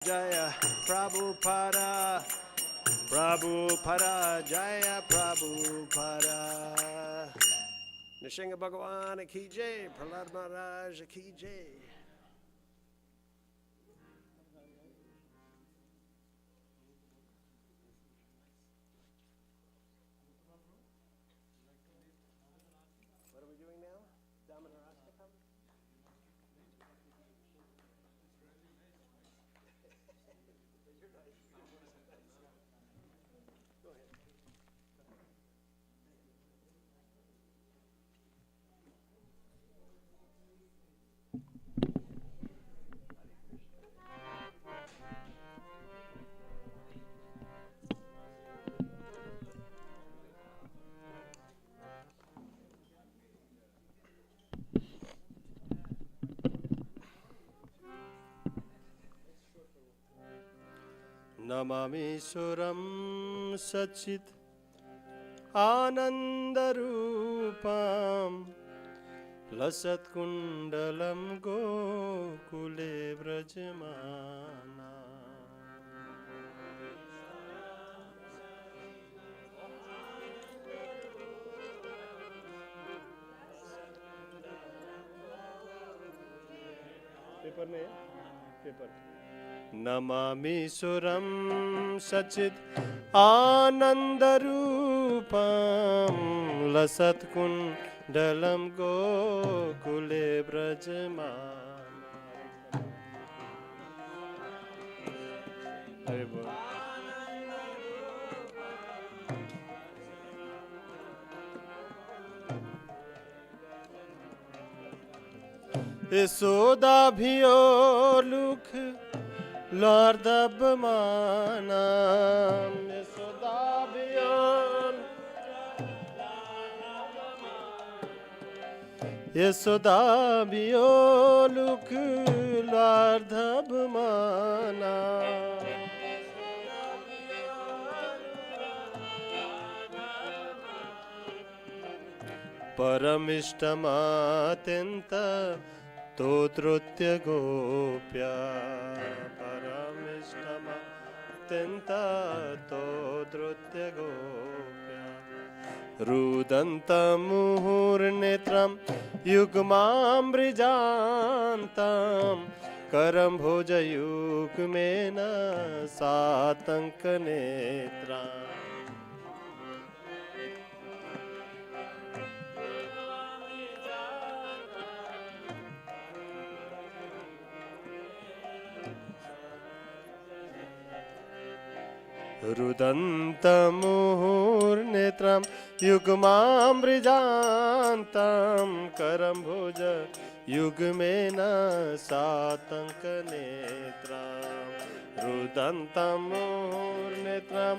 Jaya Prabhupada, Prabhupada, Jaya Prabhupada. Nishinga Bhagavan ki jai, Prahlad Maharaj ki jai. What are we doing now? Damanarastakam? Go ahead. Namami Suram Sachit Anandarupam Lasat Kundalam Gokule Vrajamana. Paper में paper Namami Suram Sachit Anandarupam Lasat Kundalam Gokule Vrajamana. Hare Bol. Yasoda bhiyo lukh Lardab manam Yasoda bhiyo Yasoda bhiyo lukh Lardab manam Paramishtamatenta Totrutya gopya Paramishtamatenta Totrutya gopya Rudanta muhurnetram Yugmam brijantam Karam bhoja yugmena Satanka netram. Rudantamurnetram yugmam brijantam karam bhoja yugmena satanka netram. Rudantamurnetram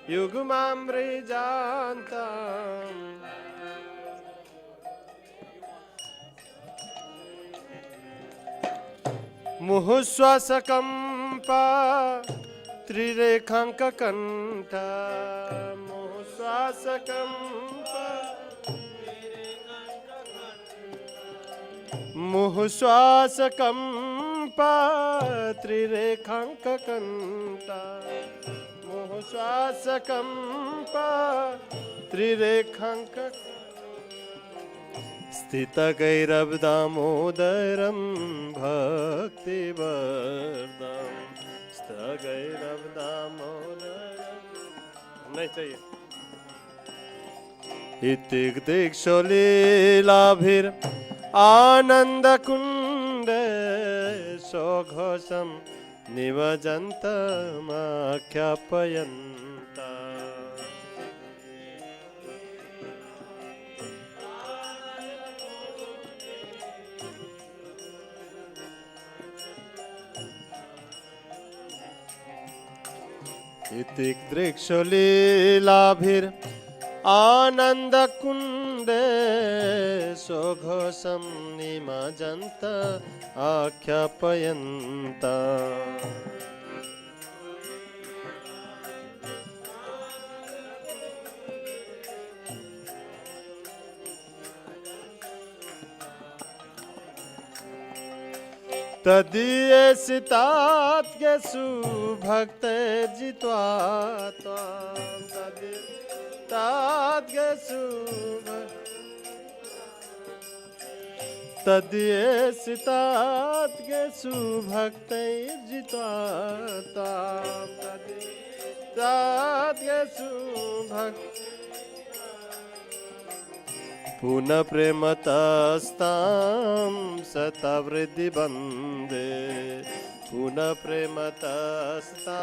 yugmam brijantam muhuswasakampa Trirekhanka kanta muhuswasakampa Trirekhanka kanta muhuswasakampa Trirekhanka Sthita gairabdamodaram bhakti vardam नहीं चाहिए इतिक दीक्षोलीलाभिर आनंद कुंड सौघोषम निवजन्तमाख्यापयन्ता इतिक दृक्षलीलाभिर आनंद कुंडे सौघोषम निमजन्त आख्यापयन्ता तदीयसिताद्यसु भक्तैर्जित्वा त्वां तदीयसिताद्यसु तदीयसिताद्यसु भक्तैर्जित्वा त्वां तदीयसिताद्यसु भक्त पुनः प्रेमतस्तां सतावृद्धिबन्धे पुनः प्रेमतस्तां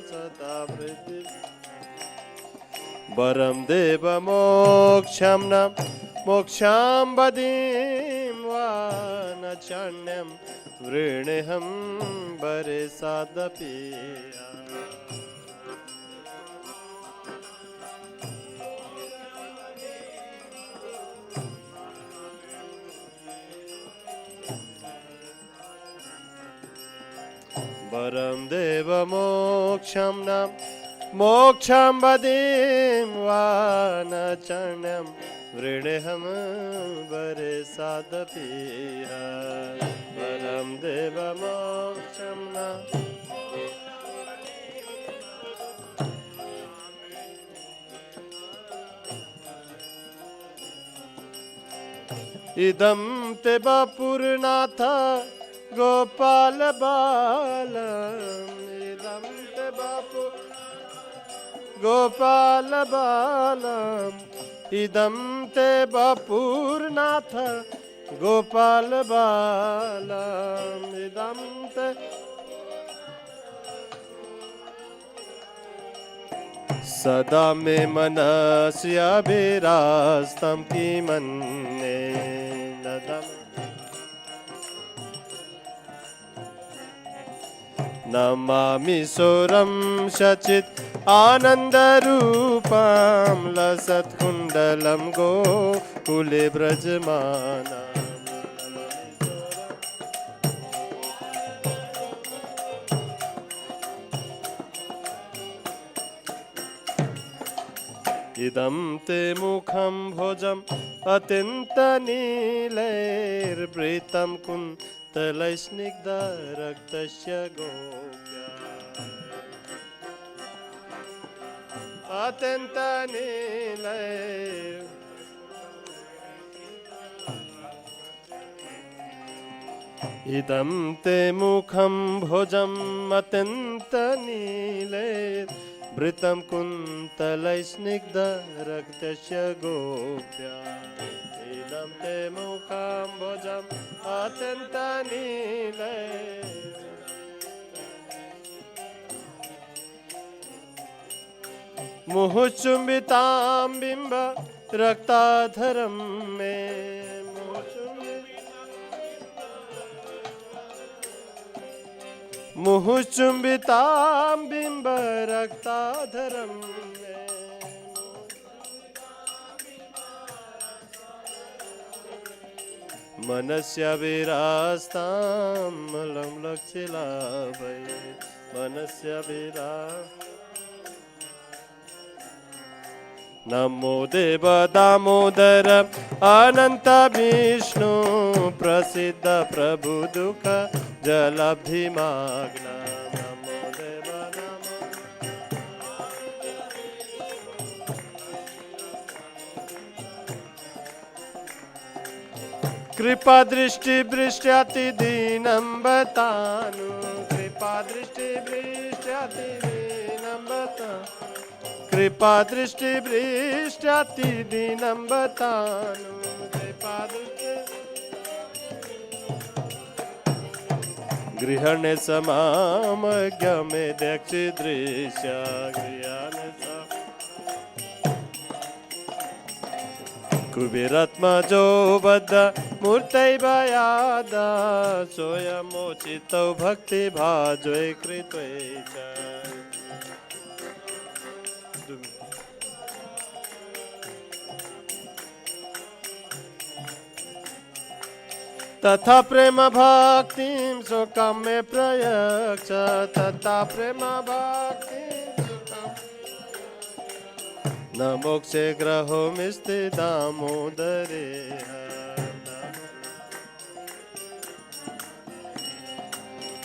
सतावृद्धि वरं देवमोक्षं न मोक्षां वदीं वा न चान्यं वृणेऽहं वरे सादपि वरं देवमोक्षं न मोक्षं वदीं वा न चान्यं वृणेऽहं वरे सादपि वरं देवमोक्षं न इदं ते वपुर्नाथ गोपाल बालम् इदं ते बापु गोपाल बालम् इदं ते बापुर्नाथ गोपाल बालम् इदं ते सदा मे मनसि अभिरास्तं किमन्ये नदम् नमामि सोरं शचित् आनन्दरूपां लसत्कुण्डलं गोकुले व्रजमाना इदं ते मुखं भोजम् अत्यन्तनीलैर्वृतं कुन्तलैस्निग्धरक्तस्य गोप्या अत्यन्तनीलैर् इदं ते मुखं भोजम् अत्यन्तनीलैर्वृतं कुन्तलैस्निग्धरक्तस्य गोप्या इदं ते मुखं भोजम् अत्यन्तनीलैर् मुहुचुम्बितां बिम्ब रक्ताधरं मे मुहुचुम्बितां बिम्ब रक्ताधरं मे मनस्य विरास्तां मलं लक्षिलाभै मनस्य विरा नमो देव दामोदर अनंत विष्णु प्रसिद्ध प्रभु दुख जलभिमाग्न नमो देव कृपा दृष्टि वृष्ट्याति दीनं बतानु कृपा दृष्टि वृष्ट्याति दीनं बतानु कृपा दृष्टि वृष्ट्याति दीनं बतानु कृपा दृष्टि गृहणे समामज्ञमे दक्षि दृश्य गृहणे कुबेरात्मजो बद्ध मूर्तैव यादा सोऽयमोचितौ भक्तिभाजो कृत्वै च तथा प्रेम भक्तिं शोकं मे प्रयच्छ तथा प्रेम भक्तिं न मोक्षे ग्रहो मिस्ति दामोदरे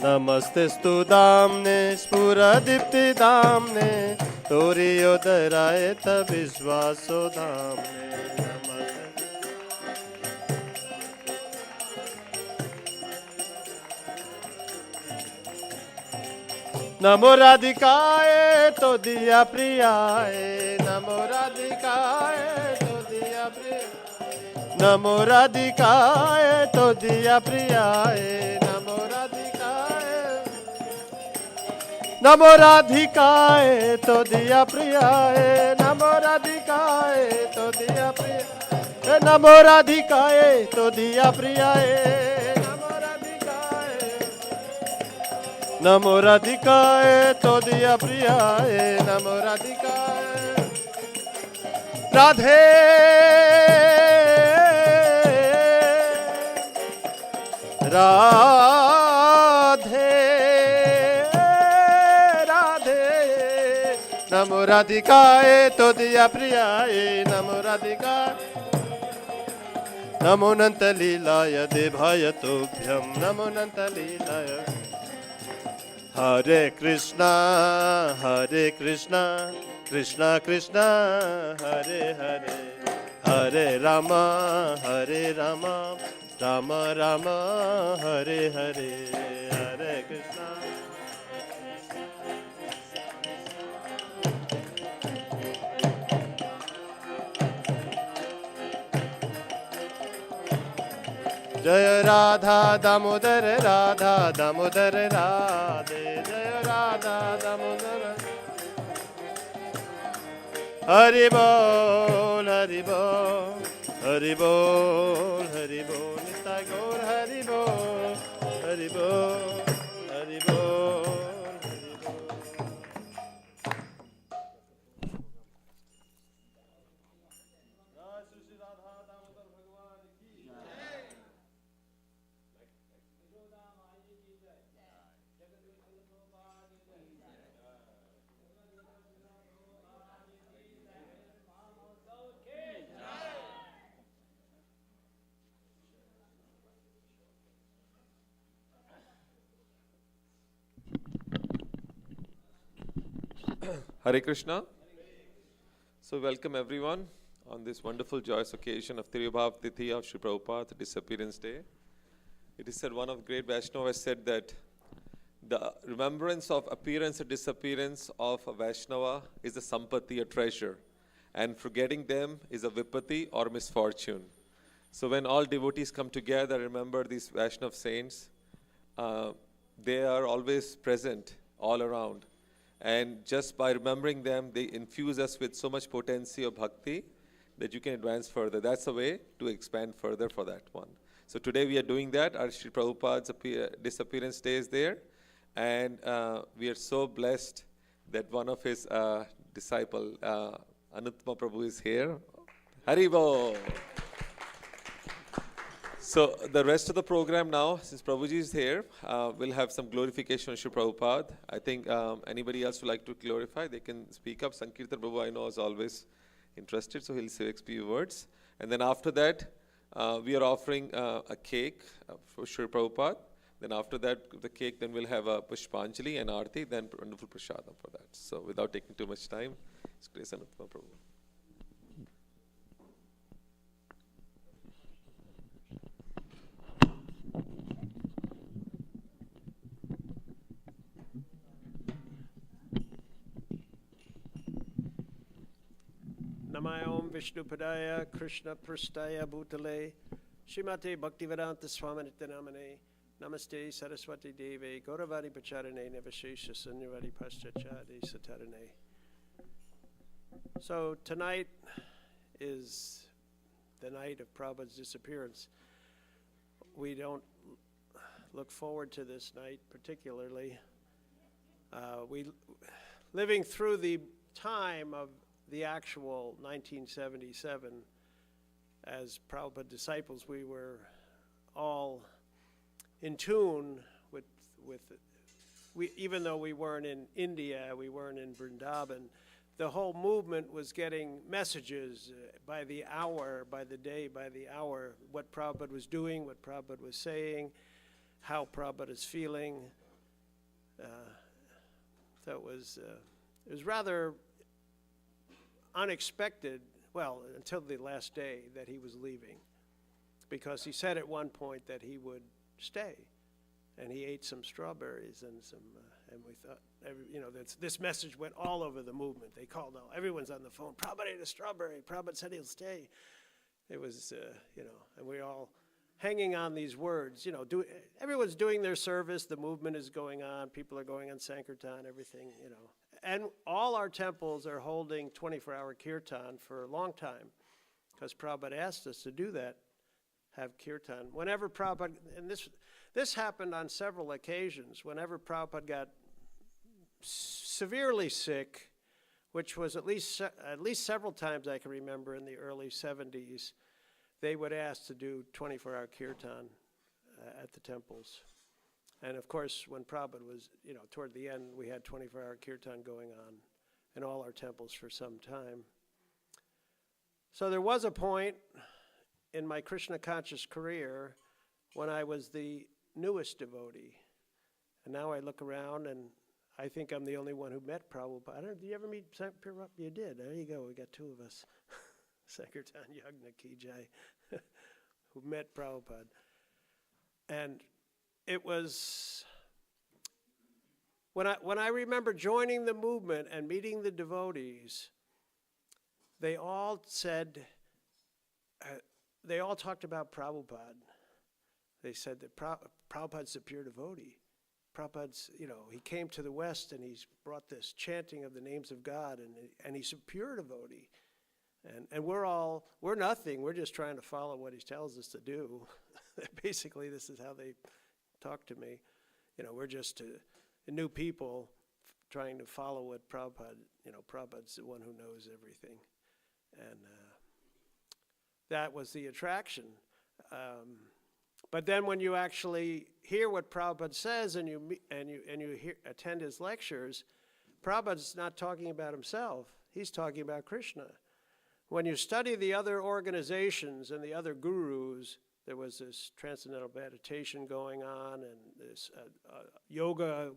नमस्तेस्तु दाम्ने स्फुरदीप्तिदाम्ने तुर्योदराय विश्वासो धाम्ने नमो राधिकाय तो दिया प्रियाय नमो राधिकाय तो दिया प्रिय नमो राधिकाय तो दिया प्रियाय नमो राधिकाय नमो राधिकाय तो दिया प्रियाय नमो राधिकाय तो दिया प्रिय नमो राधिकाय तो दिया प्रियाय नमो राधिकाय तो दिया प्रियाय नमो राधिकाय राधे राधे राधे नमो राधिकाय तो दिया प्रियाय नमो राधिकाय नमो नंत लीलाय देभाय तुभ्यं नमो नंत लीलाय Hare Krishna, Krishna Krishna, Hare Hare, Hare Rama, Rama Rama, Hare Hare, Hare Krishna. जय राधा दामोदर राधे जय राधा दामोदर हरि बोल हरि बोल हरि बोल हरि बोल निताय गौर हरि बोल हरि बोल हरि बोल हरि बोल Hare Krishna. So welcome everyone on this wonderful joyous occasion of Tirubhav Tithi of Sri Prabhupada, the Disappearance Day. It is said, one of the great Vaishnavas said that the remembrance of appearance and disappearance of a Vaishnava is a sampati, a treasure, and forgetting them is a vipati or misfortune. So when all devotees come together, remember these Vaishnava saints, they are always present all around. And just by remembering them, they infuse us with so much potency of bhakti that you can advance further. That's a way to expand further for that one. So today we are doing that. Our Sri Prabhupada's Disappearance Day is there. And we are so blessed that one of his disciple, Anuttama Prabhu, is here. Haribo! So the rest of the program now, since Prabhuji is here, we'll have some glorification of Sri Prabhupada. I think anybody else would like to glorify, they can speak up. Sankirtan Prabhu, I know, is always interested, so he'll say a few words. And then after that, we are offering a cake for Sri Prabhupada. Then after that, the cake, then we'll have a Pushpanjali and Aarti, then wonderful Prasadam for that. So without taking too much time, it's Grace Anuttama Prabhu. Namayom Vishnupadaya Krishna Prastaya Bhutale Srimate Bhaktivedanta Swaminityanamane Namaste Saraswati Deve Gauravadi Pacharane Nevashesha Sunyavadi Paschachade Satarane. So tonight is the night of Prabhupada's disappearance. We don't look forward to this night particularly. Living through the time of the actual 1977, as Prabhupada disciples, we were all in tune with even though we weren't in India, we weren't in Vrindavan, the whole movement was getting messages by the hour, by the day, by the hour, what Prabhupada was doing, what Prabhupada was saying, how Prabhupada is feeling. So it was rather unexpected, well, until the last day that he was leaving, because he said at one point that he would stay, and he ate some strawberries and some, and we thought, this message went all over the movement. They called out, everyone's on the phone, Prabhupada ate a strawberry, Prabhupada said he'll stay. It was, and we all hanging on these words, everyone's doing their service, the movement is going on, people are going on Sankirtan, everything, And all our temples are holding 24-hour kirtan for a long time, because Prabhupada asked us to do that, have kirtan. Whenever Prabhupada, and this happened on several occasions, whenever Prabhupada got severely sick, which was at least several times I can remember in the early 70s, they would ask to do 24-hour kirtan at the temples. And of course, when Prabhupada was, toward the end, we had 24-hour kirtan going on in all our temples for some time. So there was a point in my Krishna conscious career when I was the newest devotee. And now I look around and I think I'm the only one who met Prabhupada. Did you ever meet Prabhupada? You did. There you go. We got two of us. Sankirtan Yagna Ki Jai, who met Prabhupada. And it was, when I remember joining the movement and meeting the devotees, they all said, they all talked about Prabhupada. They said that Prabhupada's a pure devotee. Prabhupada's, he came to the West and he's brought this chanting of the names of God, and he's a pure devotee. And we're nothing. We're just trying to follow what he tells us to do. Basically, this is how they talk to me. We're just new people trying to follow what Prabhupada, Prabhupada's the one who knows everything. And that was the attraction. But then when you actually hear what Prabhupada says and you attend his lectures, Prabhupada's not talking about himself. He's talking about Krishna. When you study the other organizations and the other gurus, there was this transcendental meditation going on and this yoga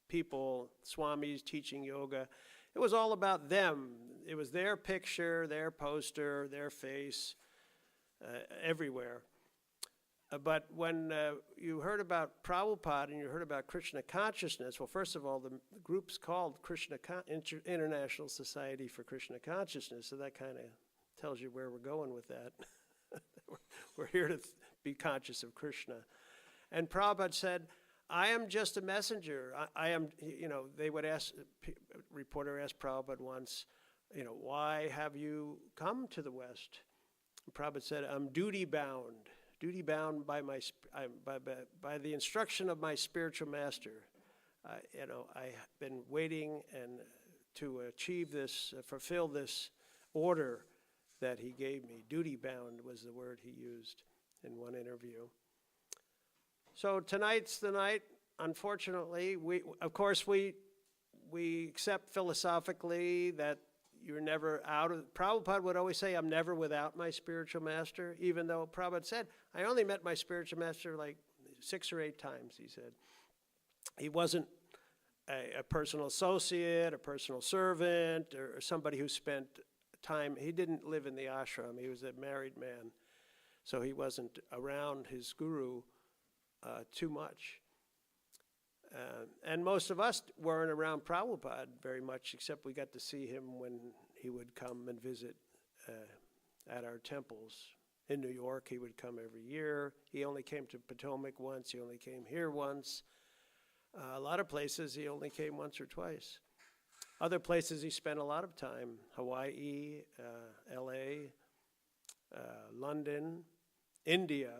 people, swamis teaching yoga. It was all about them. It was their picture, their poster, their face, everywhere. But when you heard about Prabhupada and you heard about Krishna consciousness, well, first of all, the group's called International Society for Krishna Consciousness, so that kind of tells you where we're going with that. We're here to be conscious of Krishna. And Prabhupada said, I am just a messenger. I am, they would ask, a reporter asked Prabhupada once, why have you come to the West? And Prabhupada said, I'm duty bound by by the instruction of my spiritual master. I've been waiting and to achieve this, fulfill this order that he gave me. Duty bound was the word he used in one interview. So tonight's the night. Unfortunately, we accept philosophically that you're never out of. Prabhupada would always say, I'm never without my spiritual master, even though Prabhupada said, I only met my spiritual master like 6 or 8 times, he said. He wasn't a personal associate, a personal servant, or somebody who spent time. He didn't live in the ashram. He was a married man, so he wasn't around his guru too much. And most of us weren't around Prabhupada very much, except we got to see him when he would come and visit at our temples. In New York, he would come every year. He only came to Potomac once. He only came here once. A lot of places, he only came once or twice. Other places, he spent a lot of time. Hawaii, L.A., London, India.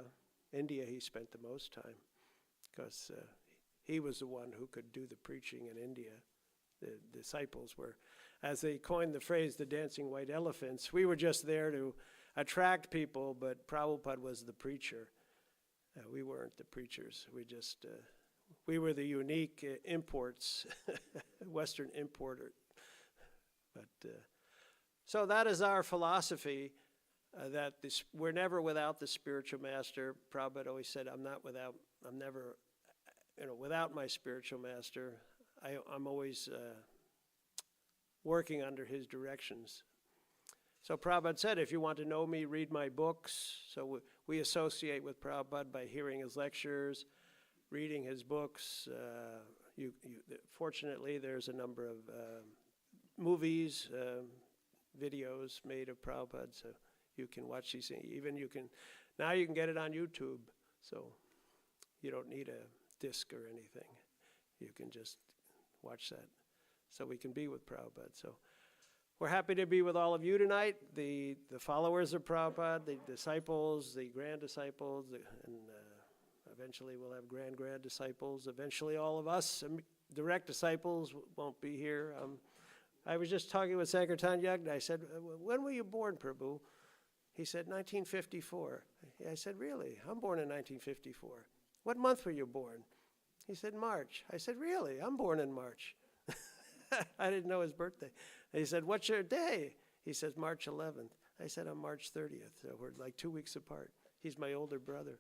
India, he spent the most time because he was the one who could do the preaching in India. The disciples were, as they coined the phrase, the dancing white elephants. We were just there to attract people, but Prabhupada was the preacher. We weren't the preachers. We were the unique imports, Western importer. But so that is our philosophy, that we're never without the spiritual master. Prabhupada always said, I'm never without my spiritual master, I'm always working under his directions. So Prabhupada said, if you want to know me, read my books. So we associate with Prabhupada by hearing his lectures, reading his books. Fortunately, there's a number of movies, videos made of Prabhupada, so you can watch these things. Now you can get it on YouTube, so you don't need a disc or anything. You can just watch that. So we can be with Prabhupada. So we're happy to be with all of you tonight, the followers of Prabhupada, the disciples, the grand disciples, and eventually we'll have grand disciples. Eventually all of us, direct disciples, won't be here. I was just talking with Sankirtan Yagna. I said, when were you born, Prabhu? He said, 1954. I said, really? I'm born in 1954. What month were you born? He said, March. I said, really? I'm born in March. I didn't know his birthday. And he said, what's your day? He says, March 11th. I said, I'm March 30th. So we're like 2 weeks apart. He's my older brother.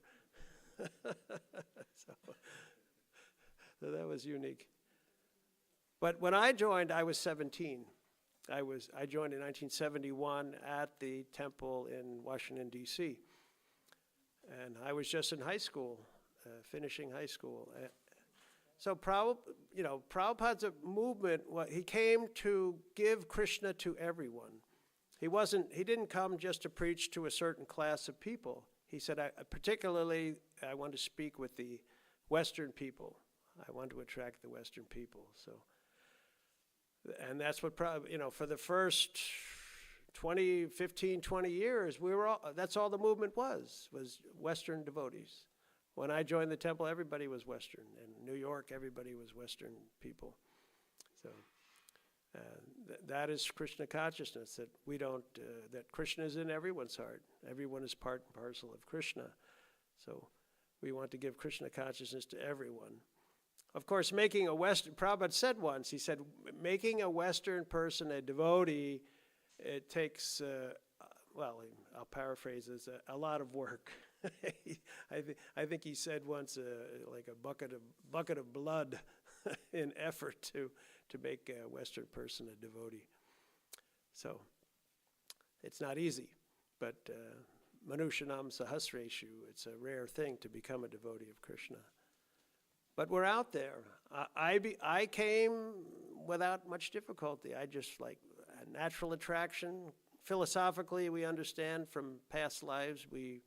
So that was unique. But when I joined, I was 17. I joined in 1971 at the temple in Washington, D.C. And I was just in high school, finishing high school. So Prabhupada's movement, he came to give Krishna to everyone. He didn't come just to preach to a certain class of people. He said, particularly, I want to speak with the Western people. I want to attract the Western people. So, and that's what, for the first 15, 20 years, that's all the movement was Western devotees. When I joined the temple, everybody was Western. In New York, everybody was Western people. So that is Krishna consciousness, that Krishna is in everyone's heart. Everyone is part and parcel of Krishna. So we want to give Krishna consciousness to everyone. Of course, Prabhupada said once, he said, making a Western person a devotee, it takes, I'll paraphrase this, a lot of work. I think he said once, like a bucket of blood in effort to make a Western person a devotee. So it's not easy, but Manushanam Sahasreshu, it's a rare thing to become a devotee of Krishna. But we're out there. I came without much difficulty. I just like a natural attraction. Philosophically, we understand from past lives, we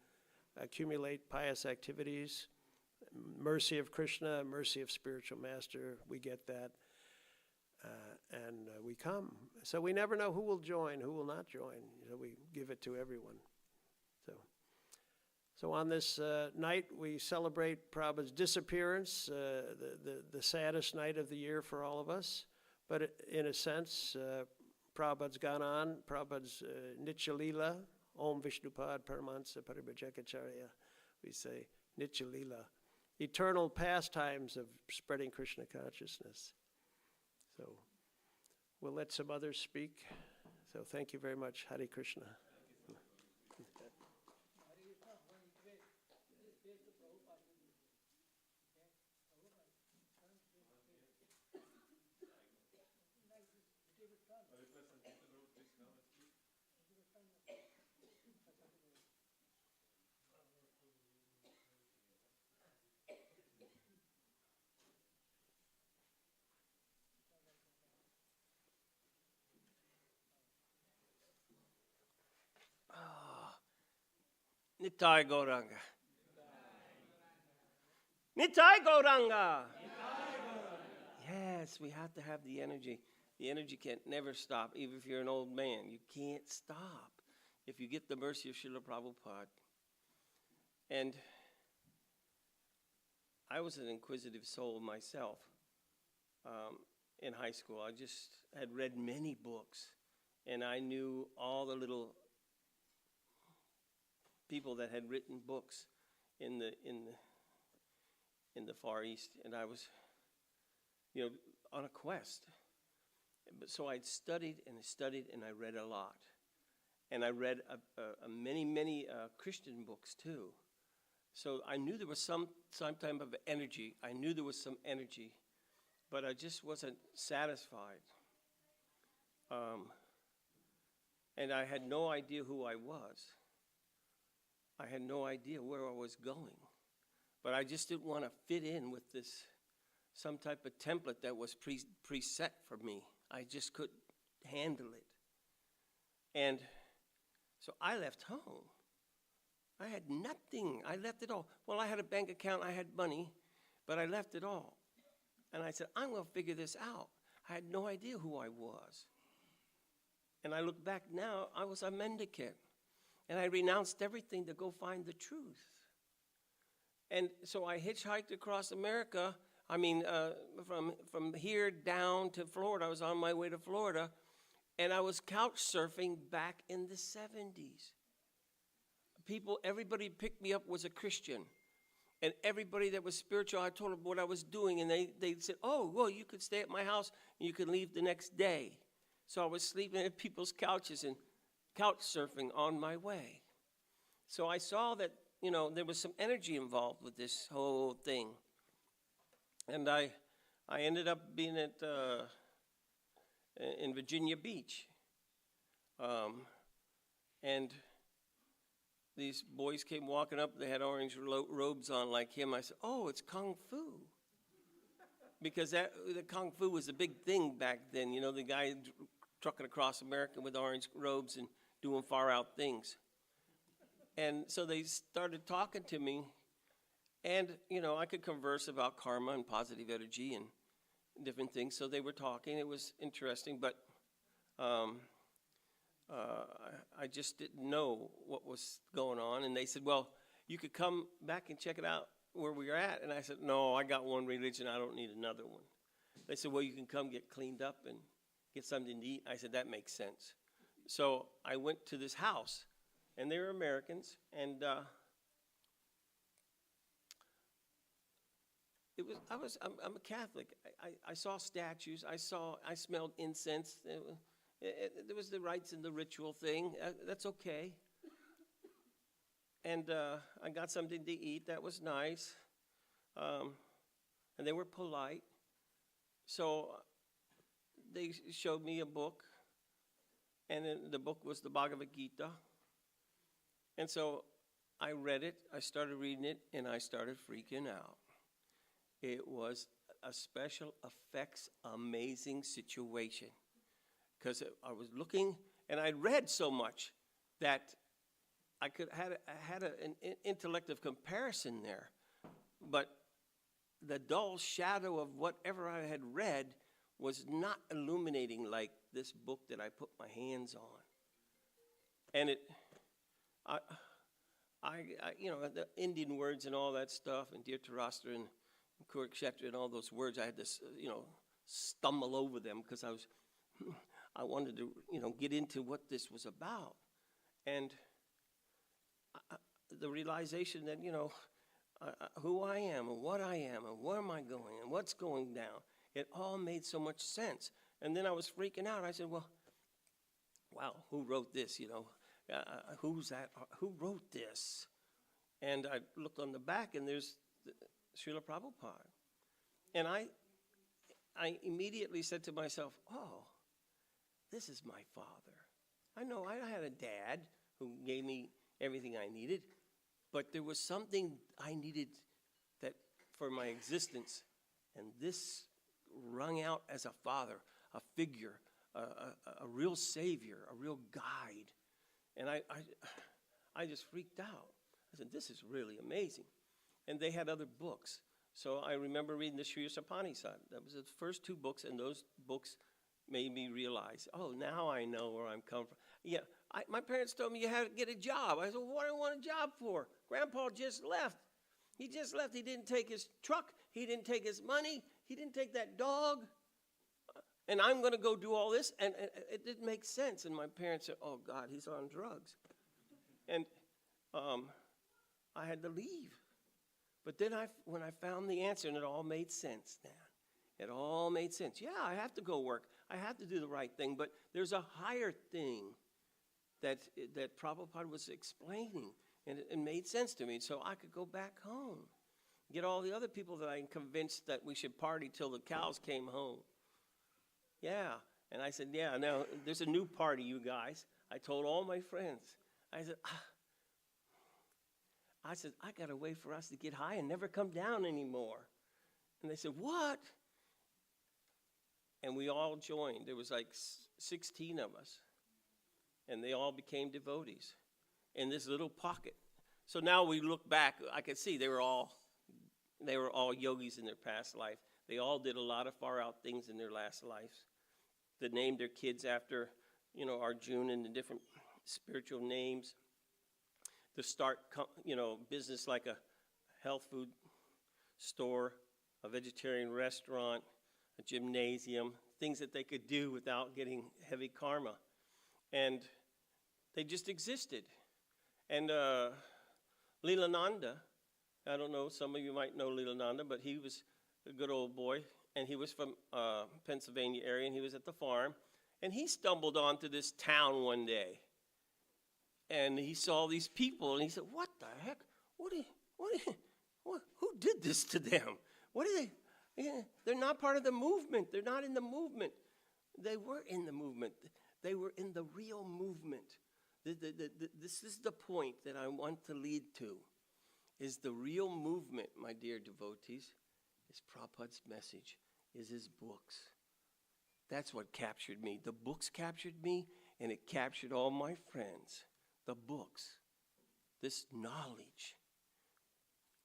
accumulate pious activities, mercy of Krishna, mercy of spiritual master, we get that, and we come. So we never know who will join, who will not join. So we give it to everyone. So on this night, we celebrate Prabhupada's disappearance, the saddest night of the year for all of us. But in a sense, Prabhupada's gone on. Prabhupada's Nitya Leela, Om Vishnupad Paramahansa Paribhajakacharya, we say Nitya Leela, eternal pastimes of spreading Krishna consciousness. So we'll let some others speak. So thank you very much. Hare Krishna. Nitai Gauranga. Nitai Gauranga. Yes, we have to have the energy. The energy can't never stop, even if you're an old man. You can't stop if you get the mercy of Srila Prabhupada. And I was an inquisitive soul myself in high school. I just had read many books, and I knew all the little people that had written books in the Far East, and I was, on a quest. So I'd studied and I read a lot, and I read many Christian books too. So I knew there was some type of energy. I knew there was some energy, but I just wasn't satisfied. And I had no idea who I was. I had no idea where I was going. But I just didn't want to fit in with this, some type of template that was preset for me. I just couldn't handle it. And so I left home. I had nothing. I left it all. Well, I had a bank account. I had money, but I left it all. And I said, I'm going to figure this out. I had no idea who I was. And I look back now, I was a mendicant. And I renounced everything to go find the truth. And so I hitchhiked across America. I mean, from here down to Florida. I was on my way to Florida. And I was couch surfing back in the 70s. Everybody picked me up was a Christian. And everybody that was spiritual, I told them what I was doing. And they said, oh, well, you could stay at my house and you could leave the next day. So I was sleeping at people's couches and couch surfing on my way. So I saw that, there was some energy involved with this whole thing. And I ended up being in Virginia Beach. And these boys came walking up. They had orange robes on like him. I said, oh, it's Kung Fu. Because the Kung Fu was a big thing back then. The guy trucking across America with orange robes and doing far out things. And so they started talking to me. And, I could converse about karma and positive energy and different things. So they were talking. It was interesting. But I just didn't know what was going on. And they said, well, you could come back and check it out where we were at. And I said, no, I got one religion. I don't need another one. They said, well, you can come get cleaned up and get something to eat. I said, that makes sense. So I went to this house, and they were Americans. And I'm a Catholic. I saw statues. I smelled incense. There was the rites and the ritual thing. That's okay. And I got something to eat. That was nice. And they were polite. So they showed me a book. And then the book was the Bhagavad Gita. And so I read it. I started reading it. And I started freaking out. It was a special effects amazing situation. Because I was looking, and I read so much that I had an intellect of comparison there. But the dull shadow of whatever I had read was not illuminating like this book that I put my hands on. And the Indian words and all that stuff, and Dhritarashtra and Kurukshetra and all those words, I had to, stumble over them because I wanted to, get into what this was about. And the realization that, who I am and what I am and where am I going and what's going down, it all made so much sense. And then I was freaking out. I said, well, wow, who wrote this, who's that? Who wrote this? And I looked on the back, and there's Srila Prabhupada. And I immediately said to myself, oh, this is my father. I know I had a dad who gave me everything I needed, but there was something I needed that for my existence, and this rung out as a father, a figure, a real savior, a real guide. And I just freaked out. I said, this is really amazing. And they had other books. So I remember reading the Sri Upanishad. That was the first two books, and those books made me realize, oh, now I know where I'm coming from. Yeah, my parents told me you had to get a job. I said, well, what do I want a job for? Grandpa just left. He just left. He didn't take his truck. He didn't take his money. He didn't take that dog. And I'm going to go do all this. And it didn't make sense. And my parents said, oh, God, he's on drugs. And I had to leave. But then when I found the answer, and it all made sense, man. It all made sense. Yeah, I have to go work. I have to do the right thing. But there's a higher thing that Prabhupada was explaining. And it made sense to me, so I could go back home. Get all the other people that I convinced that we should party till the cows came home. Yeah, and I said, yeah, now there's a new party, you guys. I told all my friends. I said, I got a way for us to get high and never come down anymore. And they said, what? And we all joined. There was like 16 of us. And they all became devotees in this little pocket. So now we look back, I could see they were all yogis in their past life. They all did a lot of far out things in their last lives. They named their kids after, Arjuna and the different spiritual names. To start, business like a health food store, a vegetarian restaurant, a gymnasium, things that they could do without getting heavy karma. And they just existed. And Leelananda, I don't know, some of you might know Leelananda, but he was a good old boy, and he was from Pennsylvania area, and he was at the farm, and he stumbled onto this town one day, and he saw these people, and he said, what the heck? Who did this to them? What are they? Yeah, they're not part of the movement. They're not in the movement. They were in the movement. They were in the real movement. This is the point that I want to lead to, is the real movement, my dear devotees, is Prabhupada's message, is his books. That's what captured me. The books captured me, and it captured all my friends. The books, this knowledge.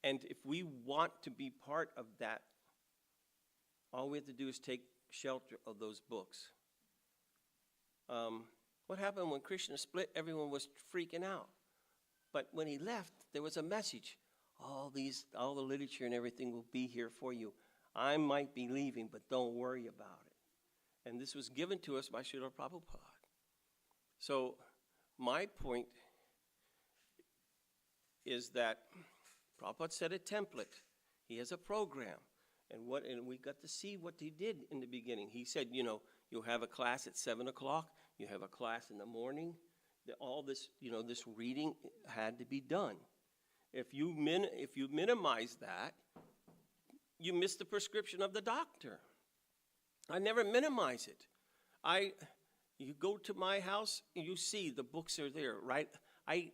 And if we want to be part of that, all we have to do is take shelter of those books. What happened when Krishna split? Everyone was freaking out. But when he left, there was a message. All the literature and everything will be here for you. I might be leaving, but don't worry about it. And this was given to us by Srila Prabhupada. So my point is that Prabhupada set a template. He has a program. And we got to see what he did in the beginning. He said, you'll have a class at 7 o'clock. You have a class in the morning. All this, this reading had to be done. If you minimize that, you miss the prescription of the doctor. I never minimize it. You go to my house, you see the books are there, right? I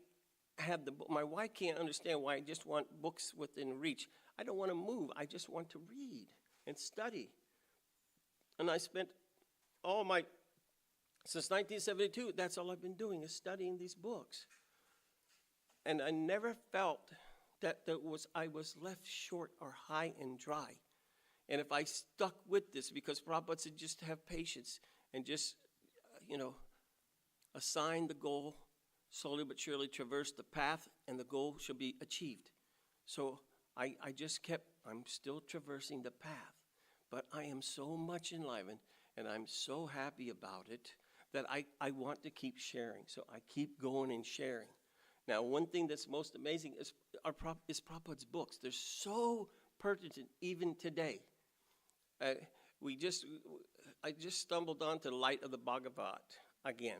have my wife can't understand why I just want books within reach. I don't want to move. I just want to read and study. And I spent since 1972, that's all I've been doing is studying these books. And I never felt that I was left short or high and dry. And if I stuck with this, because Prabhupada said just have patience and just, assign the goal, slowly but surely traverse the path, and the goal shall be achieved. So I'm still traversing the path, but I am so much enlivened, and I'm so happy about it that I want to keep sharing. So I keep going and sharing. Now, one thing that's most amazing is Prabhupada's books. They're so pertinent even today. I just stumbled onto the Light of the Bhagavat again.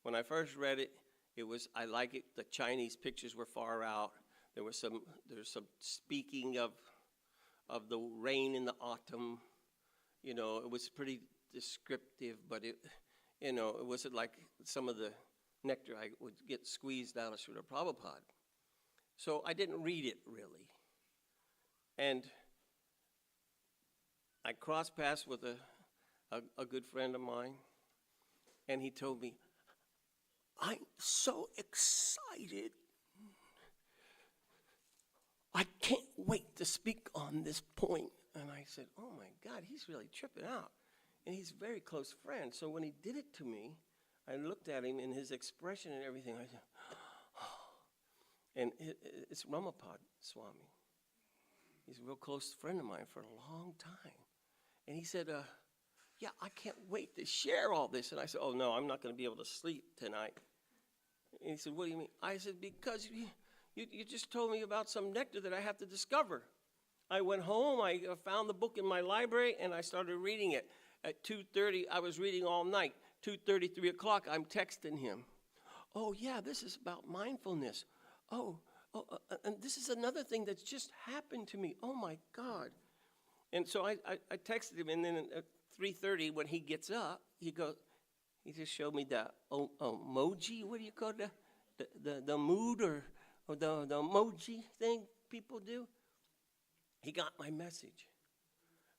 When I first read it, I like it. The Chinese pictures were far out. There's some speaking of the rain in the autumn. It was pretty descriptive, but it wasn't like some of the nectar I would get squeezed out of Srila Prabhupada. So I didn't read it really. And I crossed paths with a good friend of mine, and he told me, I'm so excited. I can't wait to speak on this point. And I said, oh my God, he's really tripping out. And he's a very close friend. So when he did it to me, I looked at him and his expression and everything. I said, oh. And it's Ramapad Swami. He's a real close friend of mine for a long time. And he said, yeah, I can't wait to share all this. And I said, oh, no, I'm not going to be able to sleep tonight. And he said, what do you mean? I said, because you just told me about some nectar that I have to discover. I went home, I found the book in my library, and I started reading it. At 2:30, I was reading all night. 2:30, 3 o'clock, I'm texting him. Oh, yeah, this is about mindfulness. and this is another thing that's just happened to me. Oh my God. And so I texted him, and then at 3:30 when he gets up, he just showed me the emoji. What do you call the mood or the emoji thing people do? He got my message.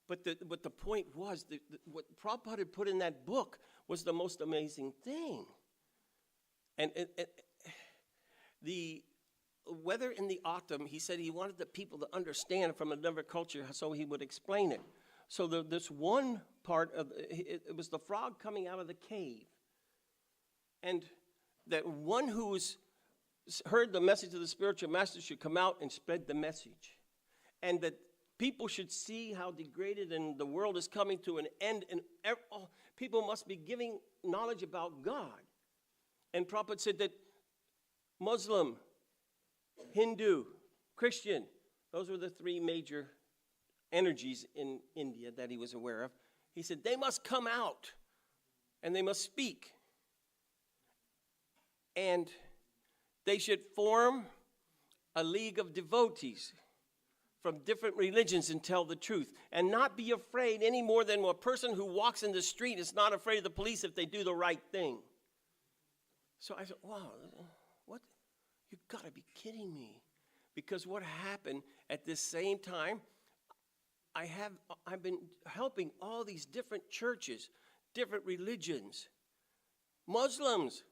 But the point was, what Prabhupada had put in that book was the most amazing thing. And the weather in the autumn, he said he wanted the people to understand from another culture, so he would explain it. So this one part of it was the frog coming out of the cave, and that one who's heard the message of the spiritual master should come out and spread the message, and that people should see how degraded and the world is coming to an end, and people must be giving knowledge about God. And Prabhupada said that Muslim, Hindu, Christian, those were the three major energies in India that he was aware of. He said they must come out and they must speak. And they should form a league of devotees from different religions and tell the truth, and not be afraid any more than a person who walks in the street is not afraid of the police if they do the right thing. So I said, wow, what? You've got to be kidding me. Because what happened at this same time, I've been helping all these different churches, different religions, Muslims,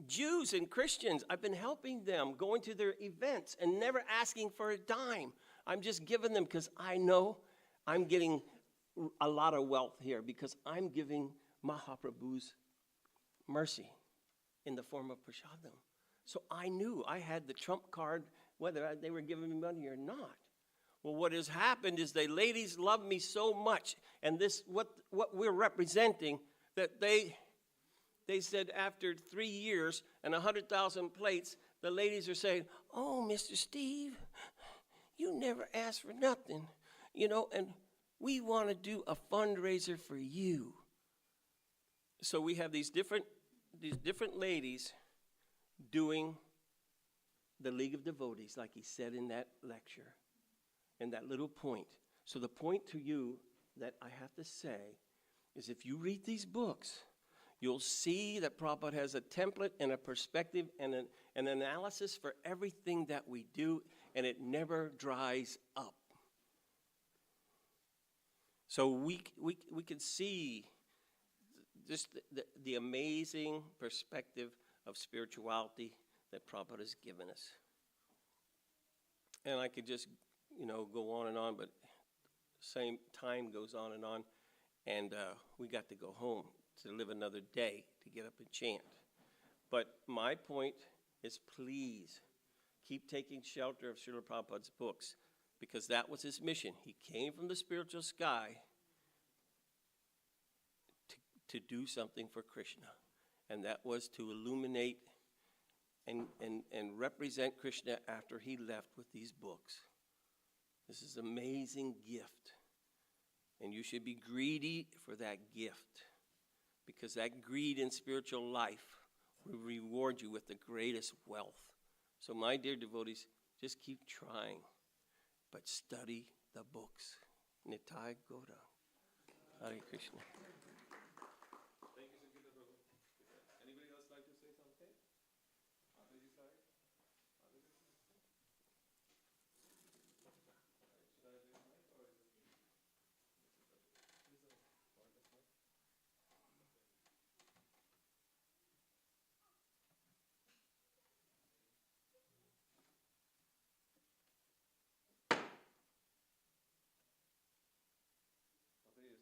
Jews and Christians. I've been helping them, going to their events and never asking for a dime. I'm just giving them because I know I'm getting a lot of wealth here because I'm giving Mahaprabhu's mercy in the form of prasadam. So I knew I had the trump card, whether they were giving me money or not. Well, what has happened is the ladies love me so much, and this what we're representing, that they said after 3 years and 100,000 plates, the ladies are saying, "Oh, Mr. Steve, you never asked for nothing, and we want to do a fundraiser for you." So we have these different ladies doing the League of Devotees, like he said in that lecture, in that little point. So the point to you that I have to say is, if you read these books, you'll see that Prabhupada has a template and a perspective and an analysis for everything that we do, and it never dries up. So we can see just the amazing perspective of spirituality that Prabhupada has given us. And I could just, go on and on, but same time goes on, and we got to go home to live another day, to get up and chant. But my point is, please keep taking shelter of Srila Prabhupada's books, because that was his mission. He came from the spiritual sky to do something for Krishna, and that was to illuminate and represent Krishna after he left with these books. This is an amazing gift, and you should be greedy for that gift, because that greed in spiritual life will reward you with the greatest wealth. So my dear devotees, just keep trying, but study the books. Nitai Gaura. Hare Krishna. Thank you, Sankirtan Prabhu. Anybody else like to say something? Mataji side? Should I raise mic or is it?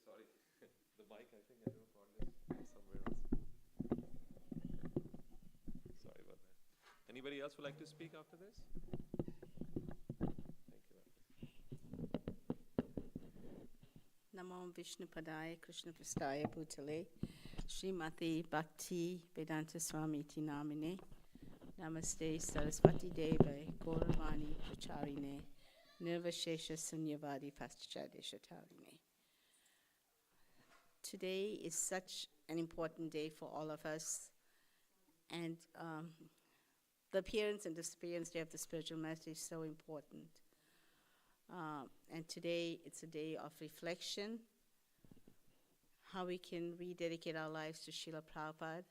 Sorry, the mic, I think I don't know, this somewhere else. Sorry about that. Anybody else would like to speak after this? Thank you. Namo Vishnu Padaya Krishna Prastaya Bhutale Srimati Bhakti Vedanta Swamiti Namine Namaste Saraswati Deva Gauravani Pracharine Nirvashesha Sunyavadi Paschadeshatarine. Today is such an important day for all of us, and the appearance and disappearance day of the spiritual master is so important. And today, it's a day of reflection, how we can rededicate our lives to Srila Prabhupada.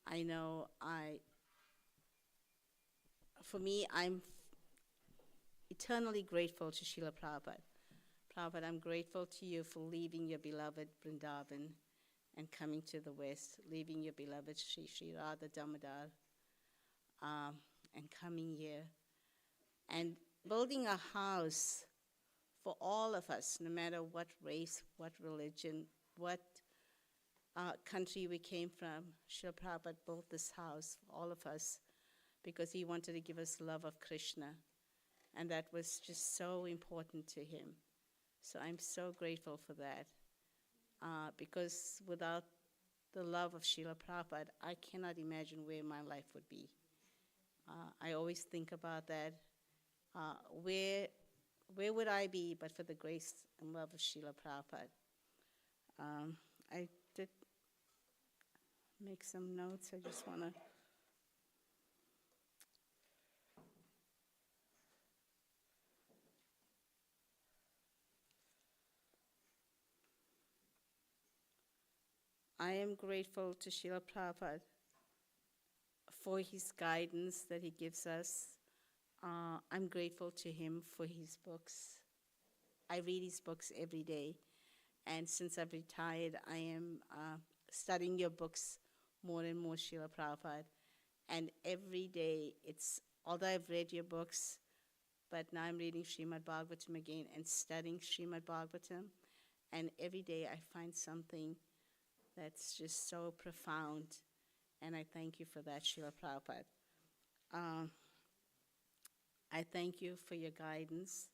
I know for me, I'm eternally grateful to Srila Prabhupada. Prabhupada, I'm grateful to you for leaving your beloved Vrindavan and coming to the West, leaving your beloved Sri Radha Damodar, and coming here and building a house for all of us, no matter what race, what religion, what country we came from. Srila Prabhupada built this house for all of us because he wanted to give us love of Krishna. And that was just so important to him. So I'm so grateful for that. Because without the love of Srila Prabhupada, I cannot imagine where my life would be. I always think about that. Where would I be but for the grace and love of Srila Prabhupada? I did make some notes. I just want to... I am grateful to Srila Prabhupada for his guidance that he gives us. I'm grateful to him for his books. I read his books every day. And since I've retired, I am studying your books more and more, Srila Prabhupada. And every day, although I've read your books, but now I'm reading Srimad Bhagavatam again and studying Srimad Bhagavatam. And every day I find something that's just so profound, and I thank you for that, Srila Prabhupada. I thank you for your guidance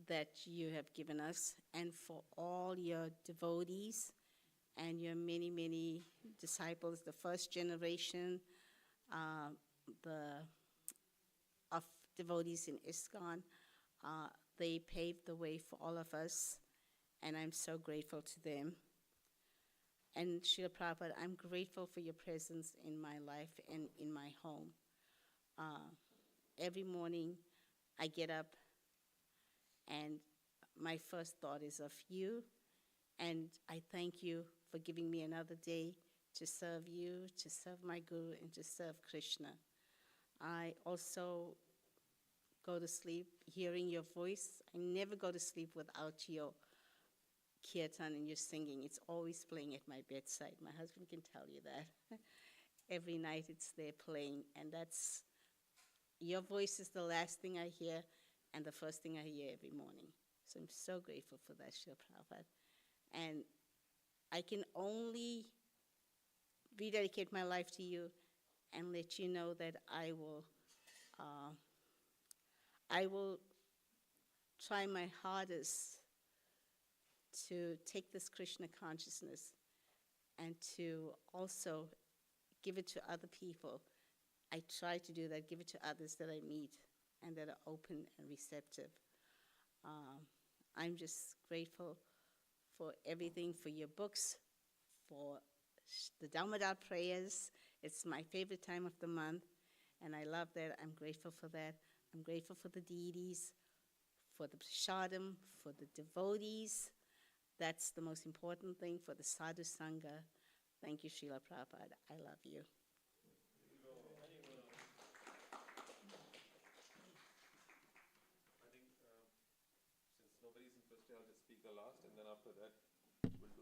that you have given us, and for all your devotees and your many, many disciples, the first generation of devotees in ISKCON. They paved the way for all of us, and I'm so grateful to them. And Srila Prabhupada, I'm grateful for your presence in my life and in my home. Every morning I get up and my first thought is of you, and I thank you for giving me another day to serve you, to serve my Guru, and to serve Krishna. I also go to sleep hearing your voice. I never go to sleep without your kirtan and your singing. It's always playing at my bedside. My husband can tell you that. Every night it's there playing, and your voice is the last thing I hear and the first thing I hear every morning. So I'm so grateful for that, Srila Prabhupada. And I can only rededicate my life to you and let you know that I will try my hardest to take this Krishna consciousness and to also give it to other people. I try to do that, give it to others that I meet and that are open and receptive. I'm just grateful for everything, for your books, for the Damodar prayers. It's my favorite time of the month, and I love that. I'm grateful for that. I'm grateful for the deities, for the prasadam, for the devotees. That's the most important thing, for the sadhu sangha. Thank you, Srila Prabhupada. I love you. I think since nobody's interested, I'll just speak the last, and then after that, we'll do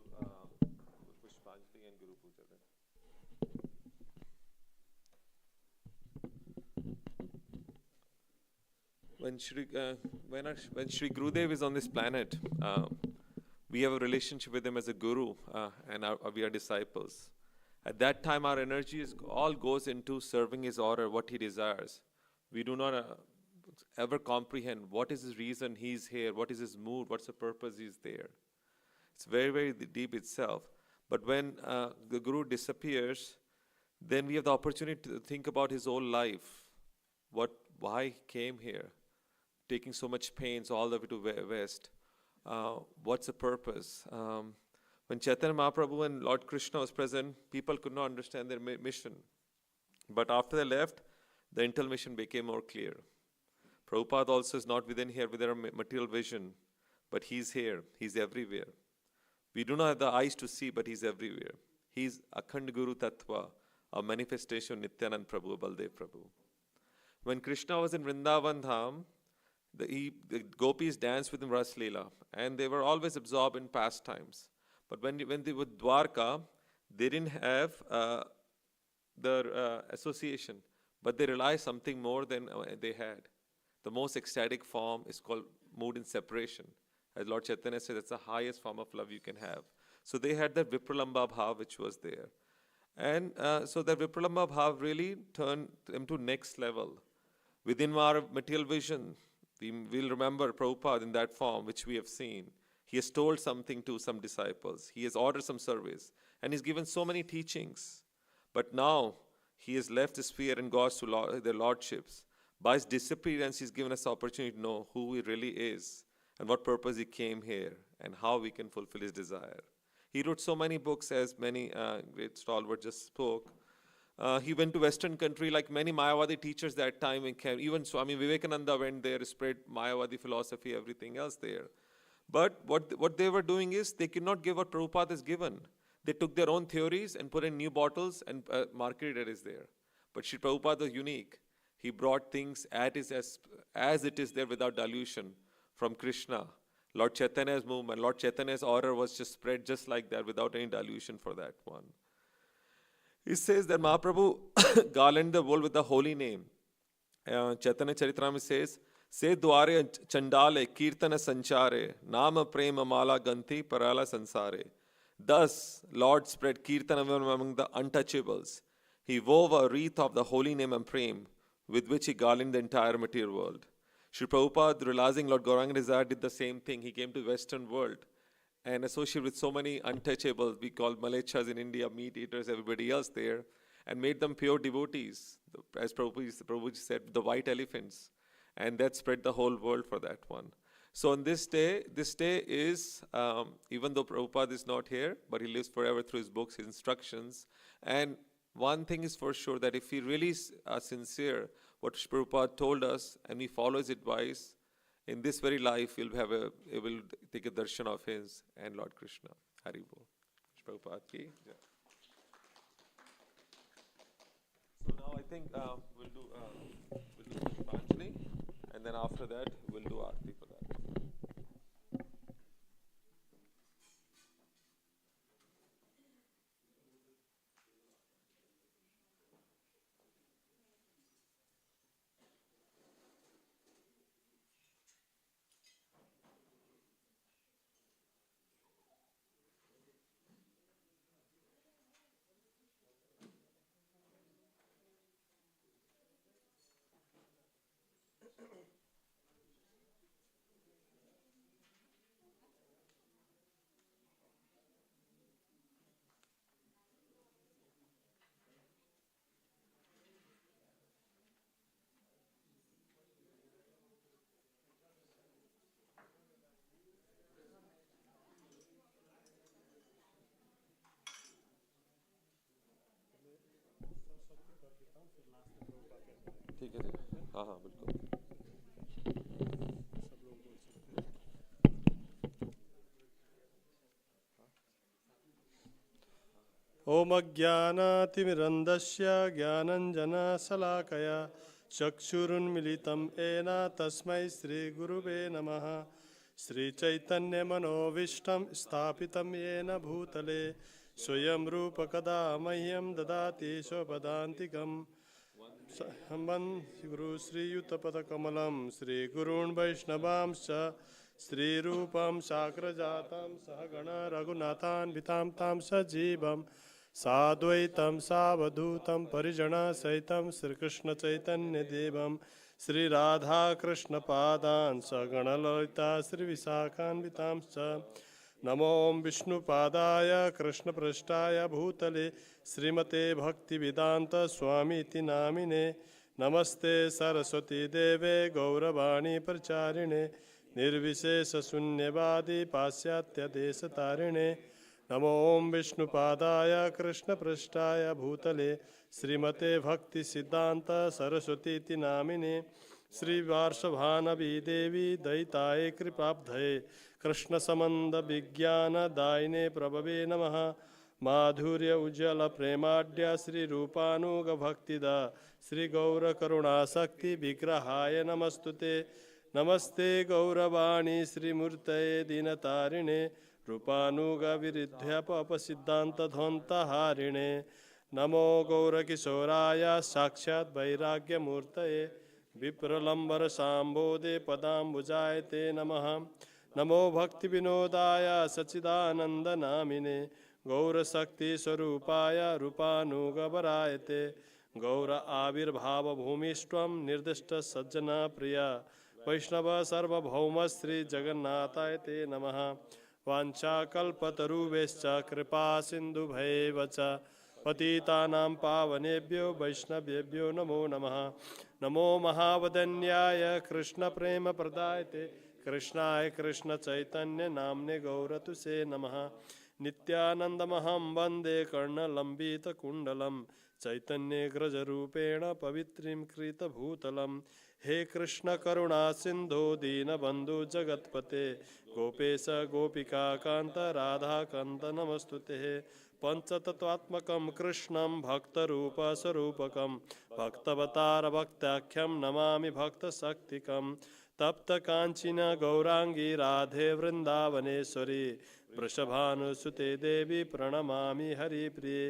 Pushpanjali and Guru Puja then. When Shri Gurudev is on this planet, we have a relationship with him as a guru, and we are disciples. At that time, our energy all goes into serving his order, what he desires. We do not ever comprehend what is his reason he's here, what is his mood, what's the purpose he's there. It's very, very deep itself. But when the guru disappears, then we have the opportunity to think about his whole life, why he came here, taking so much pains all the way to West. What's the purpose? When Chaitanya Mahaprabhu and Lord Krishna was present, people could not understand their mission. But after they left, the intelmission became more clear. Prabhupada also is not within here with our material vision, but he's here, he's everywhere. We do not have the eyes to see, but he's everywhere. He's Akhand Guru Tattva, a manifestation of Nityanand Prabhu, Baldev Prabhu. When Krishna was in Vrindavan Dham, the gopis danced with him Ras Leela, and they were always absorbed in pastimes. But when they were Dwarka, they didn't have their association, but they realized something more than they had. The most ecstatic form is called mood in separation. As Lord Chaitanya said, it's the highest form of love you can have. So they had that Vipralamba Bhav which was there. And so that Vipralamba Bhav really turned them to next level. Within our material vision, we will remember Prabhupada in that form which we have seen. He has told something to some disciples. He has ordered some service. And he's given so many teachings. But now, he has left his sphere and goes to their lordships. By his disappearance, he's given us the opportunity to know who he really is and what purpose he came here and how we can fulfill his desire. He wrote so many books, as many great stalwarts just spoke. He went to Western country like many Mayavadi teachers that time. Even Swami Vivekananda went there, spread Mayavadi philosophy, everything else there. But what they were doing is they could not give what Prabhupada has given. They took their own theories and put in new bottles and marketed it as there. But Sri Prabhupada was unique. He brought things as it is there without dilution from Krishna. Lord Chaitanya's movement, Lord Chaitanya's order was just spread just like that without any dilution for that one. He says that Mahaprabhu garlanded the world with the holy name. Chaitanya Charitamrita says, Se dware chandale kirtana sanchare, nama prema mala ganti parala sansare. Thus, Lord spread kirtana among the untouchables. He wove a wreath of the holy name and prem, with which he garlanded the entire material world. Sri Prabhupada, realizing Lord Gauranga Desire, did the same thing. He came to the Western world and associated with so many untouchables. We call Malechas in India, meat eaters, everybody else there, and made them pure devotees. As Prabhuji said, the white elephants. And that spread the whole world for that one. So on this day is, even though Prabhupada is not here, but he lives forever through his books, his instructions. And one thing is for sure, that if we really are sincere, what Prabhupada told us, and we follow his advice, in this very life, we'll take a darshan of his and Lord Krishna. Hari Bol. Prabhupada ki. Yeah. So now I think we'll do Pushpanjali, and then after that, we'll do Aarti for that. ठीक है हाँ हाँ बिल्कुल ओम अज्ञानातिमिरन्दस्य ज्ञानञ्जनशलाकया चक्षुरुन्मिलितं येन तस्मै श्रीगुरुवे नमः श्रीचैतन्यमनोभीष्टं स्थापितं येन भूतले स्वयं रूपकदा मह्यं ददाति स्वपदान्तिकम् गुरु श्रीयुतपदकमलं श्रीगुरून् वैष्णवांश्च श्रीरूपं साग्रजातं सहगण रघुनाथान्वितां तां सजीवं साद्वैतं सावधूतं परिजनसहितं श्रीकृष्णचैतन्यदेवं श्रीराधाकृष्णपादान् सगणललिता श्रीविशाखान्वितांश्च नमो विष्णुपादाय कृष्णपृष्ठाय भूतले श्रीमते भक्तिवेदान्त स्वामीति नामिने नमस्ते सरस्वती देवे गौरवाणी प्रचारिणे निर्विशेषशून्यवादी पाश्चात्यदेशतारिणे नमो विष्णुपादाय कृष्णपृष्ठाय भूतले श्रीमते भक्तिसिद्धान्त सरस्वतीति नामिने श्रीवार्षभानवी देवी दयिताय कृपाब्धये कृष्णसम्बन्धविज्ञानदायिने प्रभवे नमः माधुर्य उज्ज्वल प्रेमाढ्य श्रीरूपानुगभक्तिदा श्रीगौरकरुणाशक्ति विग्रहाय नमस्तुते नमस्ते गौरवाणी श्रीमूर्तये दीनतारिणे रूपानुगविरुद्ध्यपसिद्धान्तध्वन्तहारिणे नमो गौरकिशोराय साक्षात् वैराग्यमूर्तये विप्रलम्बरसाम्बोधे पदाम्बुजाय ते नमः नमो भक्तिविनोदाय सच्चिदानन्दनामिने गौरशक्तिस्वरूपाय रूपानुगवराय ते गौर आविर्भावभूमिष्त्वं निर्दिष्टसज्जनप्रिया वैष्णव सार्वभौम श्री जगन्नाथाय ते नमः वाञ्छाकल्पतरुभ्यश्च कृपा सिन्धुभ्यैव च पतितानां पावनेभ्यो वैष्णवेभ्यो नमो नमः नमो महावदन्याय कृष्णप्रेमप्रदायते कृष्णाय कृष्णचैतन्य नाम्ने गौरतुसे नमः नित्यानन्दमहं वन्दे कर्णलम्बितकुण्डलं चैतन्यग्रजरूपेण पवित्रीं कृतभूतलं हे कृष्ण करुणा सिन्धो दीनबन्धु जगत्पते गोपेश गोपिकान्त राधाकान्त नमस्तुते पंचतत्त्वात्मकं कृष्णं भक्तरूपस्वरूपकं भक्तवतारभक्ताख्यं नमामि भक्तशक्तिकं तप्तकाञ्चन गौरांगी राधे वृन्दावनेश्वरी वृषभानुसुते देवी प्रणमामि हरिप्रिये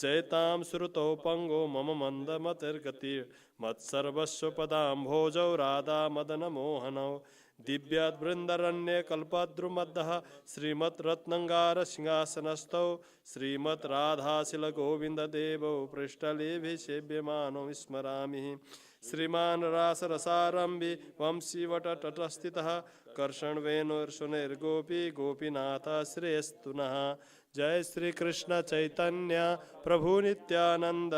जयतां श्रुतौ पंगो मम मंदमतिर्गति मत्सर्वस्वपदाम्भोजौ राधा मदनमोहनौ दिव्याद्वृन्दरण्यकल्पद्रुमद्दः श्रीमद्रत्नङ्गार सिंहासनस्थौ श्रीमद्राधाशिलगोविन्ददेवौ पृष्ठलेभिसेव्यमानौ स्मरामि श्रीमान् रासरसारम्भि वंशीवटतटस्थितः कर्षणवेणुर्षुनिर्गोपी गोपीनाथ श्रेयस्तु नः जय श्री कृष्ण चैतन्य प्रभु नित्यानंद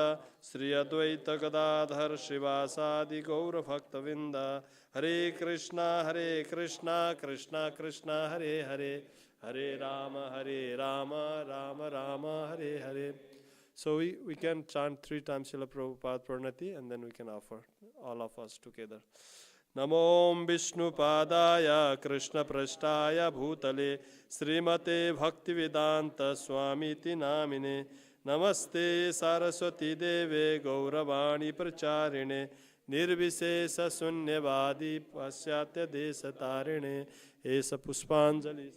श्री अद्वैत गदाधर श्रीवासादि गौर भक्तविंद हरे Krishna Krishna Krishna Hare Hare Hare Ram Ram Ram Hare Hare. So we can chant 3 times Srila Prabhupada Pranati and then we can offer all of us together. नमो विष्णुपादाय कृष्णपृष्ठाय भूतले श्रीमते भक्तिवेदांत स्वामीति नामिने नमस्ते सरस्वती देवे गौरवाणी प्रचारिणे निर्विशेष शून्यवादी पाश्चात्य देशतारिणे एष पुष्पांजलि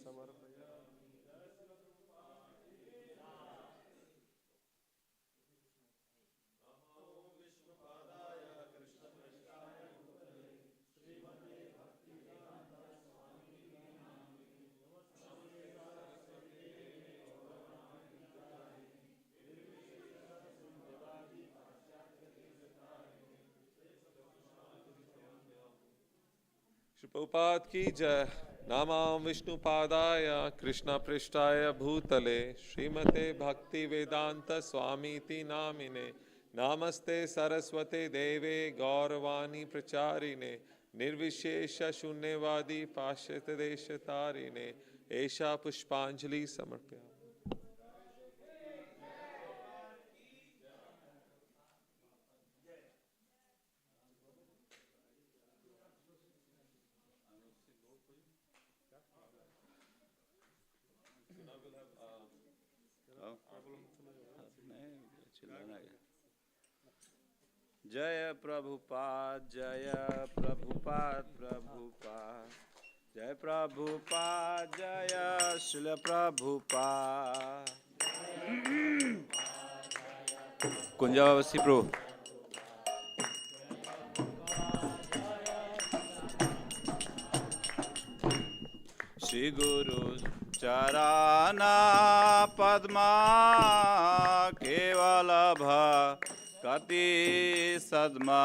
Shri Prabhupada ki jai. Namam Vishnupadaya Krishna Prishtaya Bhutale Srimate Bhakti Vedanta Swamiti Namine Namaste Saraswate Deve Gauravani Pracharine Nirvishesha Shunyavadi Pashyata Deshatarine Esha Pushpanjali Samarpya. जय प्रभुपाद जय प्रभुपाद प्रभुपाद जय प्रभुपाद जय श्रील प्रभुपाद कुंजावासी प्रभु श्री गुरु चरणा पद्मा केवल भक्ति सद्मा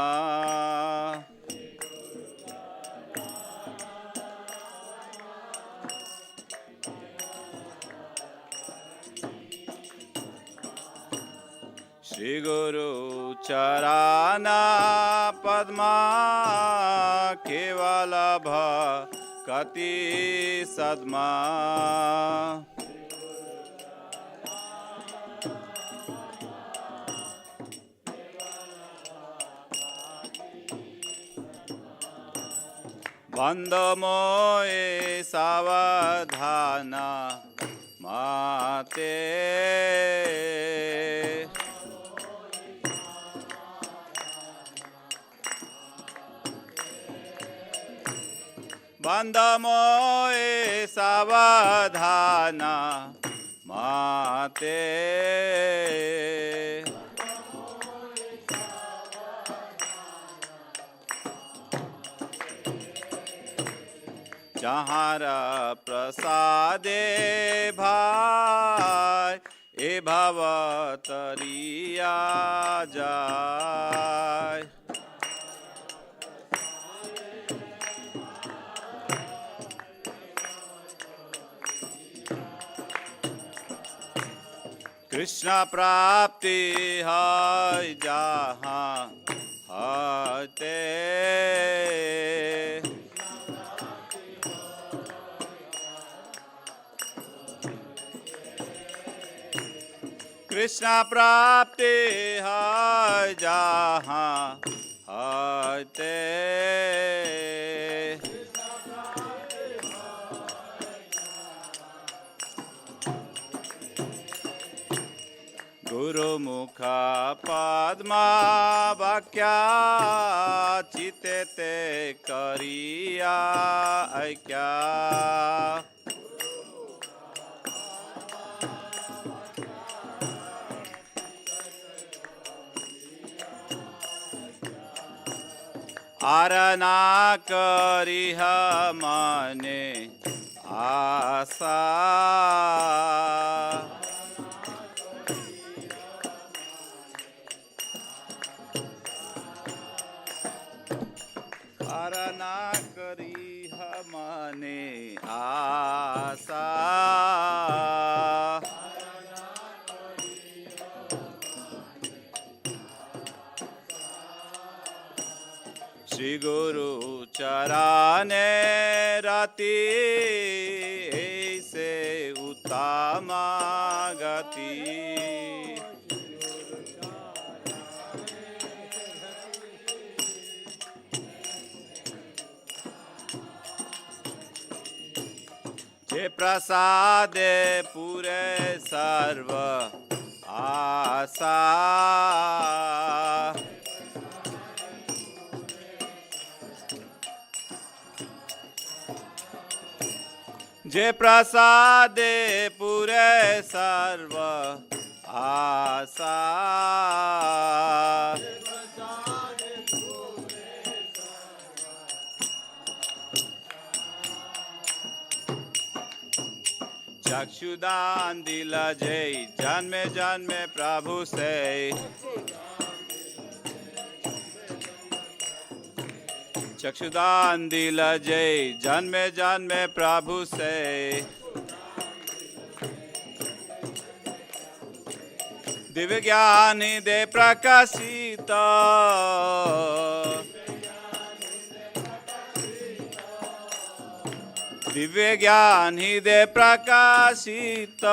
श्री गुरु चरणा पद्मा केवल भक्ति सद्मा बन्धमोहे सावधान माते बन्धमोहे सावधान माते जहारा प्रसादे भाई ए भव तरिया जाय कृष्ण प्राप्ति है जहाँ हते कृष्ण प्राप्ति है जहाँ हते गुरुमुख पद्मा वाक्या चिते ते करिया ऐक्या आरना करिह मने आशा आरना करिह मने आशा श्री गुरु चराने राती से उत्तम गति जे प्रसादे पूरे सर्व आशा जे प्रसादे पूरे सर्व आशा चक्षुदान दिला जय जन्मे जन्मे प्रभु से चक्षुदान दिला जय जन्मे जन्मे प्रभु से दिव्य ज्ञानी दे प्रकाशित दिव्य ज्ञान ही दे प्रकाशित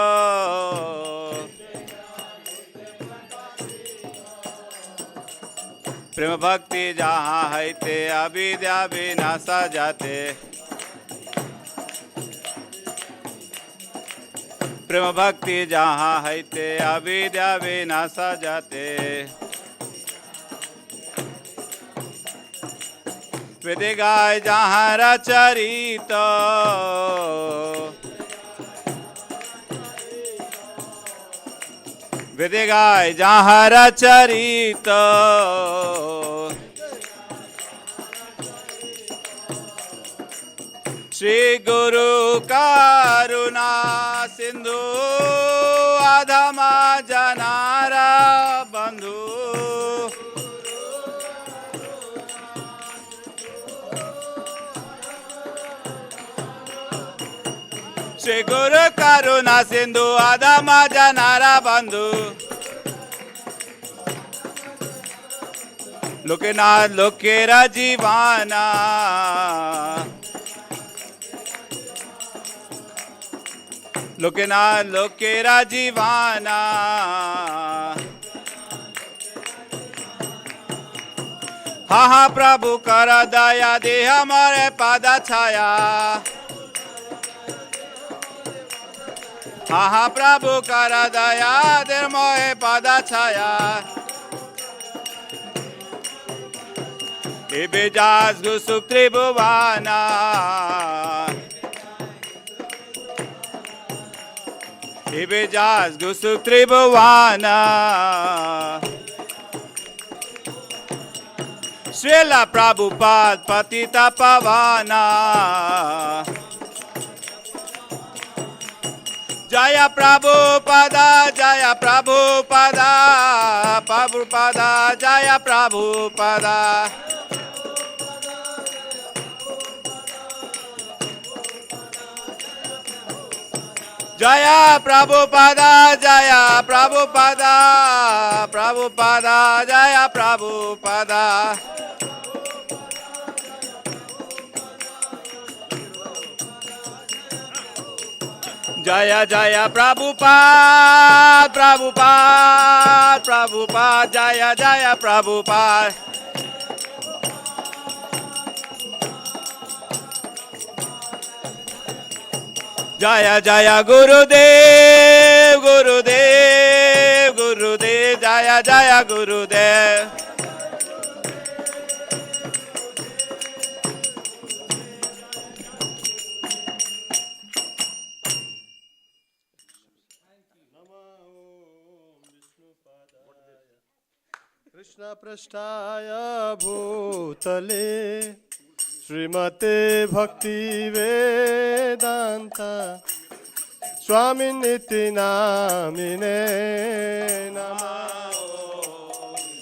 प्रेम भक्ति जहाँ है ते अविद्या विनाश जाते प्रेम भक्ति जहाँ है ते अविद्या विनाश जाते वेद गाय जहाँ रचरित वेद गाय जहाँ रचरित श्री गुरु करुणा सिंधु आधमा जनारा बंधु श्री गुरु करुणा सिंधु आधमा जनारा बंधु लोकेनाथ लोकेरा जीवाना लोकेनाथ लोकेरा जीवाना हाँ हाँ प्रभु कर दया दे हमारे पद छाया हाँ हाँ प्रभु कर दया दे मोहे पद छाया Ibijas gusuk tribhuwana Ibijas gusuk tribhuwana Srila Prabhupada patita pavana Jaya Prabhupada Jaya Prabhupada Prabhupada Jaya Prabhupada Jaya Prabhupada, Jaya Prabhupada, Prabhupada, Jaya Prabhupada. Jaya Jaya Prabhupada, Prabhupada, Prabhupada, Jaya Jaya Prabhupada. Jaya Jaya Gurudev, Gurudev, Gurudev, Jaya Jaya Gurudev. Krishna पृष्ठाय भूतले श्रीमते भक्ति वेदांता स्वामी निति नामिने नमः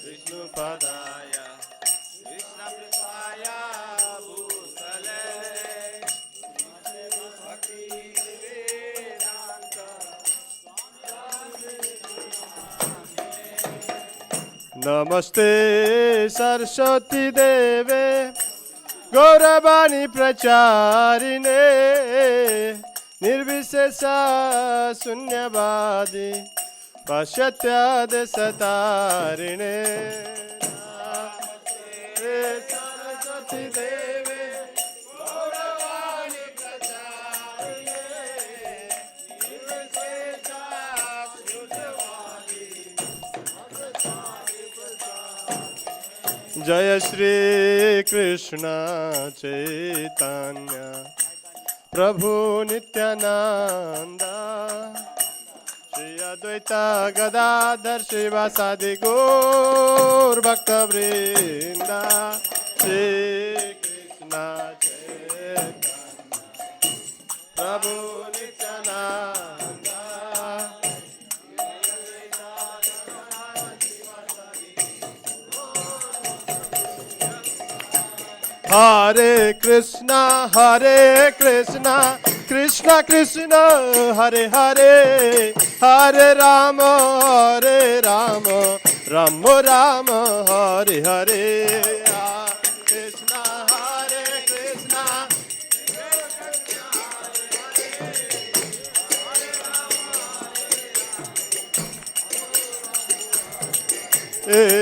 विष्णुपदाय कृष्णपृष्ठाय भूतले भक्ति वेदांत नमस्ते सरस्वती देवे गौरवाणी प्रचारिणे निर्विशेष शून्यवादी पाश्चात्यादेशतारिणे सरस्वती देवे गौरवाणी प्रचारिणे निर्विशेष शून्यवादी जय श्री कृष्ण चैतन्य प्रभु नित्यानंद श्री अद्वैत गदाधर शिवासादि गौर भक्त वृंद श्री कृष्ण चैतन्य प्रभु नित्यानंद हरे कृष्णा कृष्णा कृष्णा हरे हरे हरे राम राम राम हरे हरे कृष्णा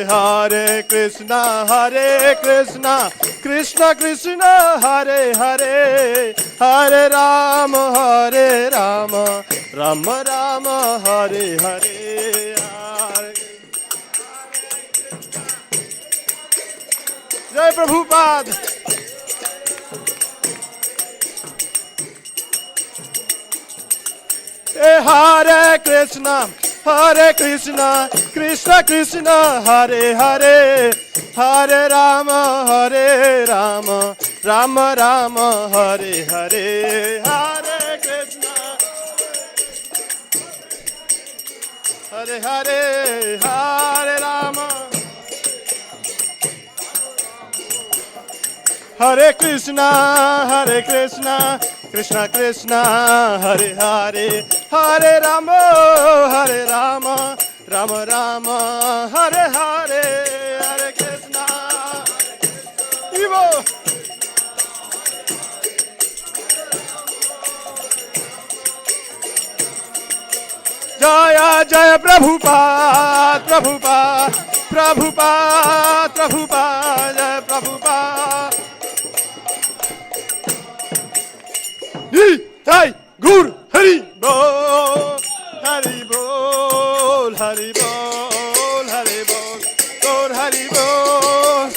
हरे कृष्णा हरे कृष्णा कृष्णा कृष्णा हरे हरे हरे राम राम राम हरे हरे जय प्रभुपाद हरे कृष्णा कृष्णा कृष्णा हरे हरे हरे राम राम राम हरे हरे हरे कृष्णा हरे हरे हरे राम हरे कृष्णा कृष्णा कृष्णा हरे हरे हरे राम राम राम हरे हरे हरे कृष्णा इवो जय जय Prabhupada Prabhupada, Prabhupada, Prabhupada. Nitai Gur Hari Bol, Hari Bol, Hari Bol, Hari Bol, Gur Hari Bol.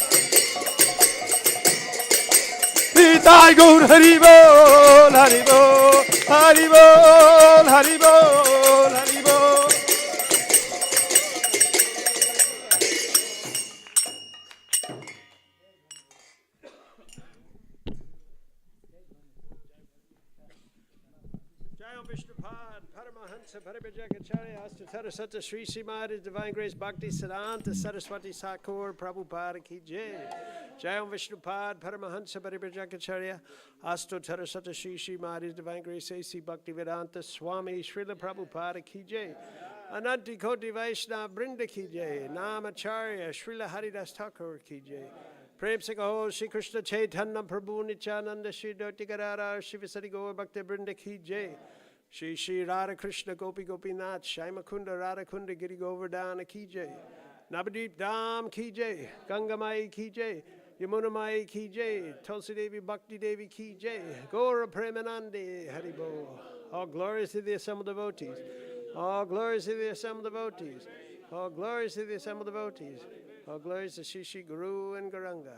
Nitai Gur Hari Bol, Hari Bol, Hari Bol, Hari Bol, Hari Bol. Jai Vishnupad, Paramahansa, Paribhajakacharya, Astatara Sata Sri Srimad, His Divine Grace Bhakti Siddhanta Saraswati Thakur, Prabhupada Ki Jai. Jai Vishnupad, Paramahansa, Paribhajakacharya, Astatara Sata Sri Srimad, His Divine Grace A.C. Bhakti Vedanta Swami, Srila Prabhupada Ki Jai. Ananti Koti Vaishnava Brinda Ki Jai. Namacharya, Srila Haridas Thakur Ki Jai. Prem se kaho Shri Krishna Chaitanya Prabhu Nityananda Shri Dhotikarara Shri Visari Gaur Bhakti Brinda Ki Jai. Shri Shri Radha Krishna Gopi Gopinath Shaima Kunda Radha Kunda Giri Govardhana Ki Jai. Navadip Dham Ki Jai. Gangamai Ki Jai. Yamuna Mai Ki Jai. Tulsi Devi Bhakti Devi Ki Jai. Gaura Premanande Haribo. All glories to the assembled devotees. All glories to the assembled devotees. All glories to the assembled devotees. All glories to Shri Shri Guru and Garanga.